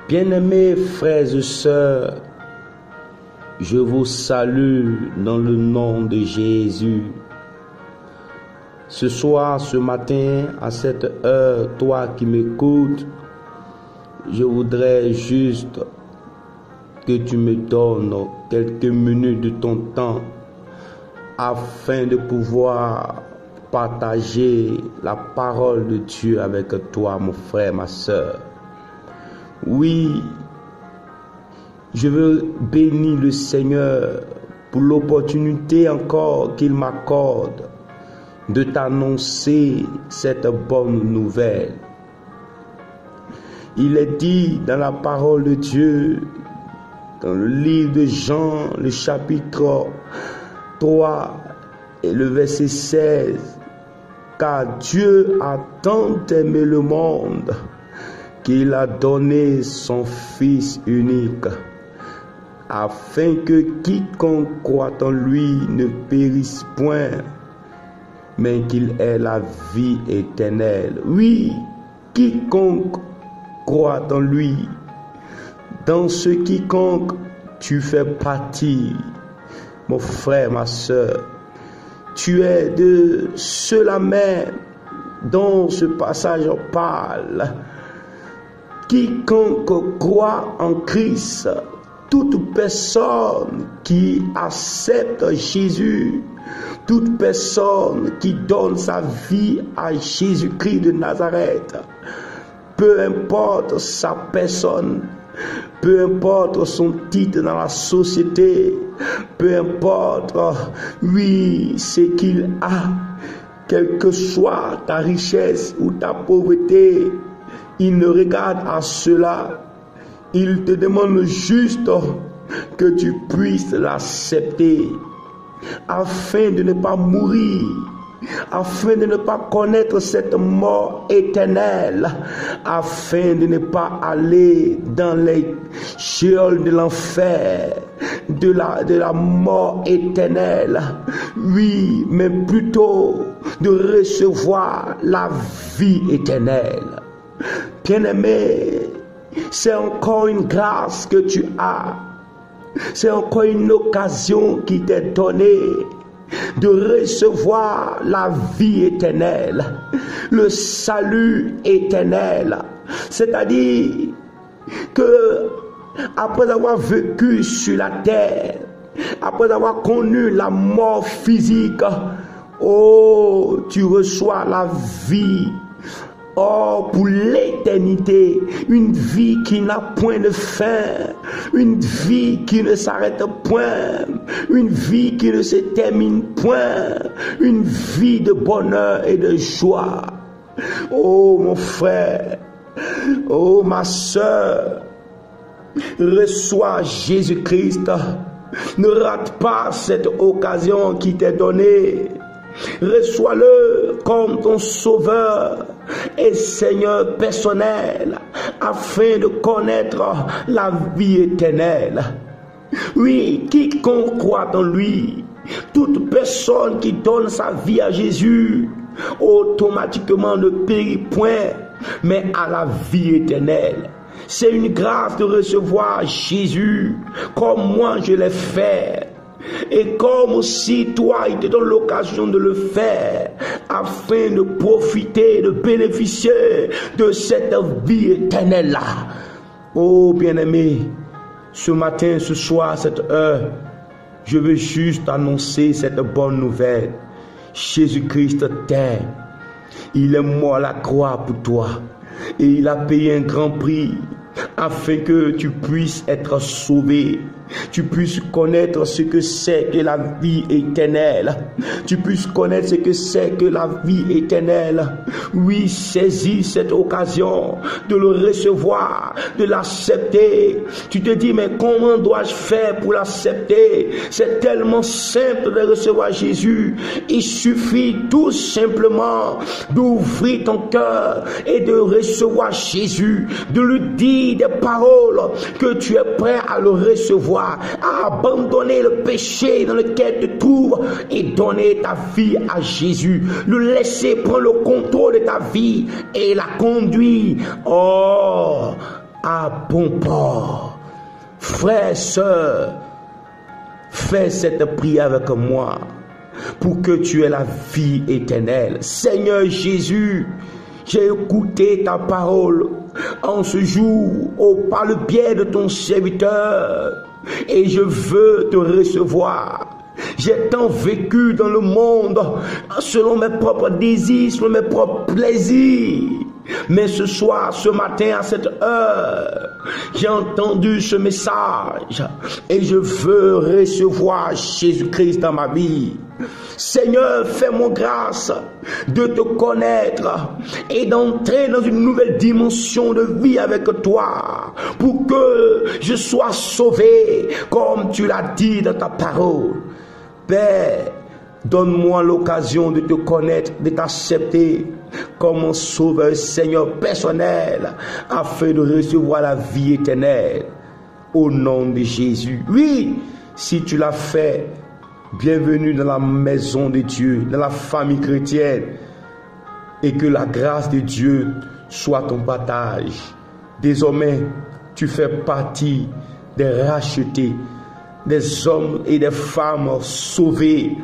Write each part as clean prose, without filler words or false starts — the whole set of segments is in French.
Bien-aimés frères et sœurs, je vous salue dans le nom de Jésus. Ce soir, ce matin, à cette heure, toi qui m'écoutes, je voudrais juste que tu me donnes quelques minutes de ton temps afin de pouvoir partager la parole de Dieu avec toi, mon frère, ma sœur. Oui, je veux bénir le Seigneur pour l'opportunité encore qu'il m'accorde de t'annoncer cette bonne nouvelle. Il est dit dans la parole de Dieu, dans le livre de Jean, le chapitre 3 et le verset 16, car Dieu a tant aimé le monde qu'il a donné son Fils unique, afin que quiconque croit en lui ne périsse point, mais qu'il ait la vie éternelle. Oui, quiconque croit en lui, dans ce quiconque tu fais partie, mon frère, ma soeur. Tu es de ceux-là même dont ce passage parle. Quiconque croit en Christ, toute personne qui accepte Jésus, toute personne qui donne sa vie à Jésus-Christ de Nazareth, peu importe sa personne, peu importe son titre dans la société, peu importe, oui, ce qu'il a, quelle que soit ta richesse ou ta pauvreté, il ne regarde à cela. Il te demande juste que tu puisses l'accepter afin de ne pas mourir, afin de ne pas connaître cette mort éternelle, afin de ne pas aller dans les geôles de l'enfer, de la mort éternelle. Oui, mais plutôt de recevoir la vie éternelle. Bien-aimé, c'est encore une grâce que tu as. C'est encore une occasion qui t'est donnée de recevoir la vie éternelle, le salut éternel. C'est-à-dire que après avoir vécu sur la terre, après avoir connu la mort physique, oh, tu reçois la vie. Oh, pour l'éternité, une vie qui n'a point de fin, une vie qui ne s'arrête point, une vie qui ne se termine point, une vie de bonheur et de joie. Oh, mon frère, oh, ma soeur, reçois Jésus-Christ. Ne rate pas cette occasion qui t'est donnée. Reçois-le comme ton sauveur et Seigneur personnel afin de connaître la vie éternelle. Oui, quiconque croit en lui, toute personne qui donne sa vie à Jésus, automatiquement ne périt point, mais à la vie éternelle. C'est une grâce de recevoir Jésus comme moi je l'ai fait. Et comme aussi toi, il te donne l'occasion de le faire afin de profiter, de bénéficier de cette vie éternelle-là. Oh bien-aimé, ce matin, ce soir, cette heure, je veux juste annoncer cette bonne nouvelle. Jésus-Christ t'aime. Il est mort à la croix pour toi. Et il a payé un grand prix afin que tu puisses être sauvé. Tu puisses connaître ce que c'est que la vie éternelle. Tu puisses connaître ce que c'est que la vie éternelle. Oui, saisis cette occasion de le recevoir, de l'accepter. Tu te dis, mais comment dois-je faire pour l'accepter? C'est tellement simple de recevoir Jésus. Il suffit tout simplement d'ouvrir ton cœur et de recevoir Jésus, de lui dire des paroles que tu es prêt à le recevoir, à abandonner le péché dans lequel tu te trouves et donner ta vie à Jésus, le laisser prendre le contrôle de ta vie et la conduire à bon port. Frères, sœurs, fais cette prière avec moi pour que tu aies la vie éternelle. Seigneur Jésus, j'ai écouté ta parole en ce jour par le biais de ton serviteur et je veux te recevoir. J'ai tant vécu dans le monde selon mes propres désirs, selon mes propres plaisirs. Mais ce soir, ce matin, à cette heure, j'ai entendu ce message et je veux recevoir Jésus-Christ dans ma vie. Seigneur, fais-moi grâce de te connaître et d'entrer dans une nouvelle dimension de vie avec toi pour que je sois sauvé comme tu l'as dit dans ta parole. Père, donne-moi l'occasion de te connaître, de t'accepter comme mon sauveur, Seigneur personnel, afin de recevoir la vie éternelle. Au nom de Jésus. Oui, si tu l'as fait, bienvenue dans la maison de Dieu, dans la famille chrétienne. Et que la grâce de Dieu soit ton partage. Désormais, tu fais partie des rachetés, des hommes et des femmes sauvés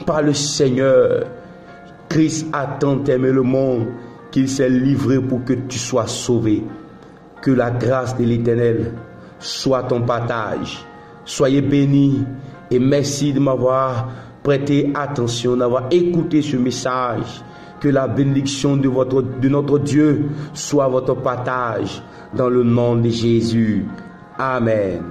par le Seigneur. Christ a tant aimé le monde qu'il s'est livré pour que tu sois sauvé. Que la grâce de l'Éternel soit ton partage. Soyez bénis et merci de m'avoir prêté attention, d'avoir écouté ce message. Que la bénédiction de notre Dieu soit votre partage dans le nom de Jésus. Amen.